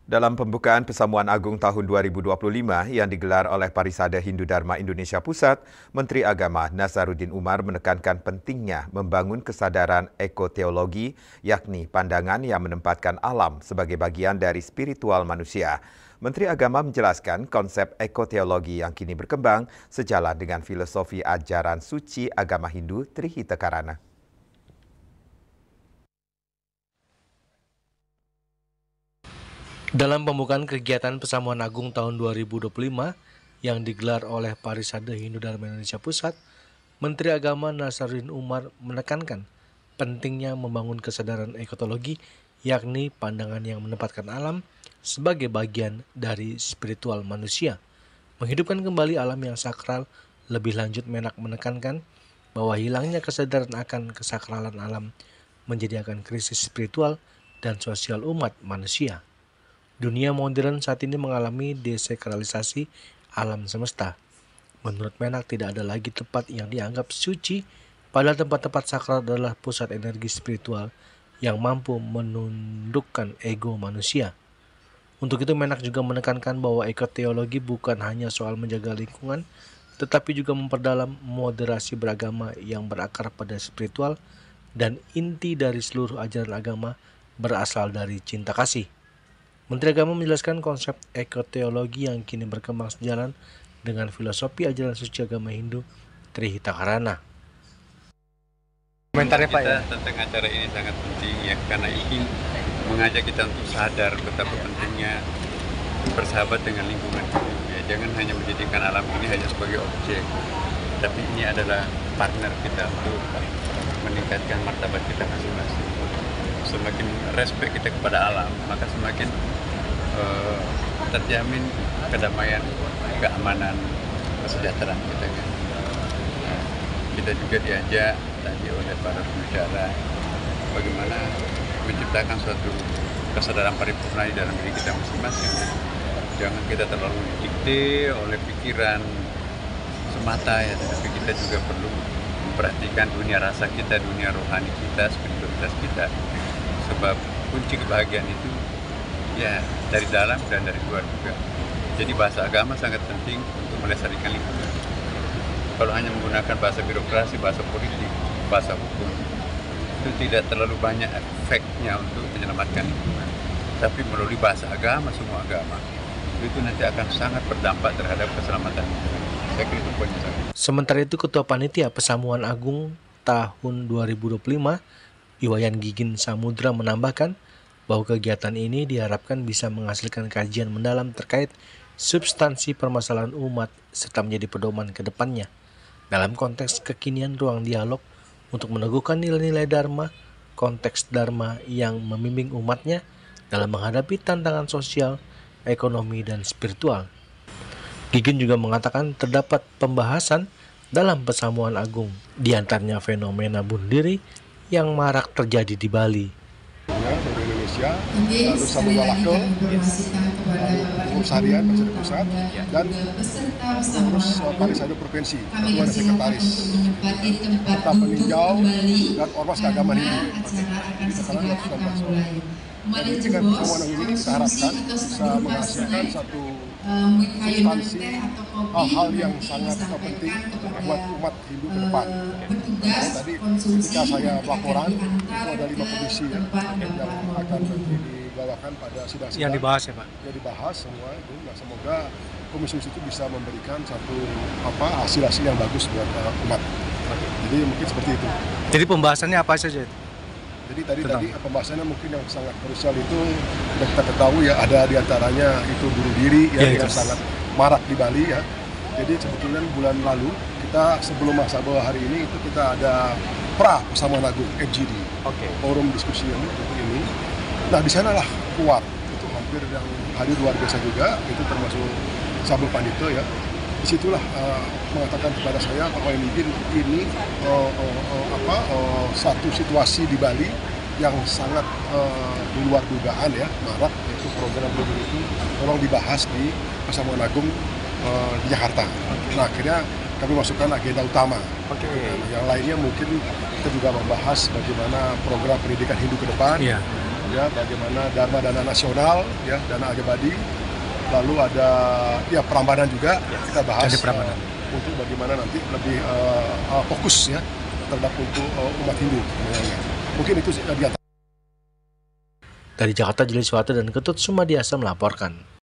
Dalam pembukaan Pesamuan Agung tahun 2025 yang digelar oleh Parisada Hindu Dharma Indonesia Pusat, Menteri Agama Nasaruddin Umar menekankan pentingnya membangun kesadaran ekoteologi, yakni pandangan yang menempatkan alam sebagai bagian dari spiritual manusia. Menteri Agama menjelaskan konsep ekoteologi yang kini berkembang sejalan dengan filosofi ajaran suci agama Hindu Trihita Karana. Dalam pembukaan kegiatan Pesamuan Agung tahun 2025 yang digelar oleh Parisada Hindu Dharma Indonesia Pusat, Menteri Agama Nasaruddin Umar menekankan pentingnya membangun kesadaran ekotologi, yakni pandangan yang menempatkan alam sebagai bagian dari spiritual manusia. Menghidupkan kembali alam yang sakral, lebih lanjut Menak menekankan bahwa hilangnya kesadaran akan kesakralan alam menjadikan krisis spiritual dan sosial umat manusia. Dunia modern saat ini mengalami desakralisasi alam semesta. Menurut Menak tidak ada lagi tempat yang dianggap suci, padahal tempat-tempat sakral adalah pusat energi spiritual yang mampu menundukkan ego manusia. Untuk itu Menak juga menekankan bahwa ekoteologi bukan hanya soal menjaga lingkungan, tetapi juga memperdalam moderasi beragama yang berakar pada spiritual, dan inti dari seluruh ajaran agama berasal dari cinta kasih. Menteri Agama menjelaskan konsep ekoteologi yang kini berkembang sejalan dengan filosofi ajaran suci agama Hindu Trihita Karana. Komentarnya Pak ya? Tentang acara ini sangat penting ya, karena ini mengajak kita untuk sadar betapa pentingnya bersahabat dengan lingkungan. Ya, jangan hanya menjadikan alam ini hanya sebagai objek, tapi ini adalah partner kita untuk meningkatkan martabat kita masing-masing. Semakin respect kita kepada alam, maka semakin terjamin kedamaian, keamanan, kesejahteraan kita kan. Kita juga diajak tadi oleh para pembicara bagaimana menciptakan suatu kesadaran paripurna di dalam diri kita masing-masing. Jangan kita terlalu didikte oleh pikiran semata ya, tetapi kita juga perlu memperhatikan dunia rasa kita, dunia rohani kita, spiritualitas kita. Sebab kunci kebahagiaan itu ya dari dalam dan dari luar juga. Jadi bahasa agama sangat penting untuk melestarikan lingkungan. Kalau hanya menggunakan bahasa birokrasi, bahasa politik, bahasa hukum, itu tidak terlalu banyak efeknya untuk menyelamatkan lingkungan. Tapi melalui bahasa agama, semua agama, itu nanti akan sangat berdampak terhadap keselamatan lingkungan. Saya kira itu poinnya. Sementara itu Ketua Panitia Pesamuan Agung tahun 2025, Iwayan Gigin Samudra menambahkan bahwa kegiatan ini diharapkan bisa menghasilkan kajian mendalam terkait substansi permasalahan umat serta menjadi pedoman ke depannya dalam konteks kekinian ruang dialog untuk meneguhkan nilai-nilai Dharma, konteks Dharma yang membimbing umatnya dalam menghadapi tantangan sosial, ekonomi, dan spiritual. Gigin juga mengatakan terdapat pembahasan dalam Pesamuan Agung, diantaranya fenomena bunuh diri yang marak terjadi di Bali. Dari Indonesia, lalu Samudra Laka, pengurus harian Parisada Pusat, dan pengurus Parisada Provinsi, ketua dan sekretaris, serta peninjau dan ormas keagamaan Hindu. Jadi dengan pertemuan ini kita harapkan bisa menghasilkan satu substansi hal-hal yang sangat penting buat umat Hindu ke depan. Tadi ketika saya laporan itu ada 5 komisi yang akan dibawakan pada sidang-sidang. Yang dibahas ya Pak? Yang dibahas semua itu. Nah, semoga komisi itu bisa memberikan satu hasil-hasil yang bagus buat umat. Jadi mungkin seperti itu. Jadi pembahasannya apa saja itu? Jadi tadi pembahasannya mungkin yang sangat krusial itu kita ketahui ya, ada diantaranya itu bunuh diri yang sangat marak di Bali ya. Jadi sebetulnya bulan lalu kita sebelum masa bawah hari ini itu kita ada Pesamuan Agung FGD, forum diskusi yang ini. Nah di sanalah kuat itu hampir yang hadir luar biasa juga, itu termasuk Sabul Pandito ya. Disitulah mengatakan kepada saya Pak Wahyudin ini satu situasi di Bali yang sangat di luar dugaan ya, marak, yaitu program itu tolong dibahas di Pesamuan Agung di Jakarta. Nah akhirnya kami masukkan agenda utama. Yang lainnya mungkin kita juga membahas bagaimana program pendidikan Hindu ke depan. ya bagaimana Dharma Dana Nasional, ya dana abadi, lalu ada ya Prambanan juga kita bahas untuk bagaimana nanti lebih fokus ya terhadap untuk umat Hindu. Mungkin itu di antara. Dari Jakarta, Juli Suwata dan Ketut Sumadiasa melaporkan.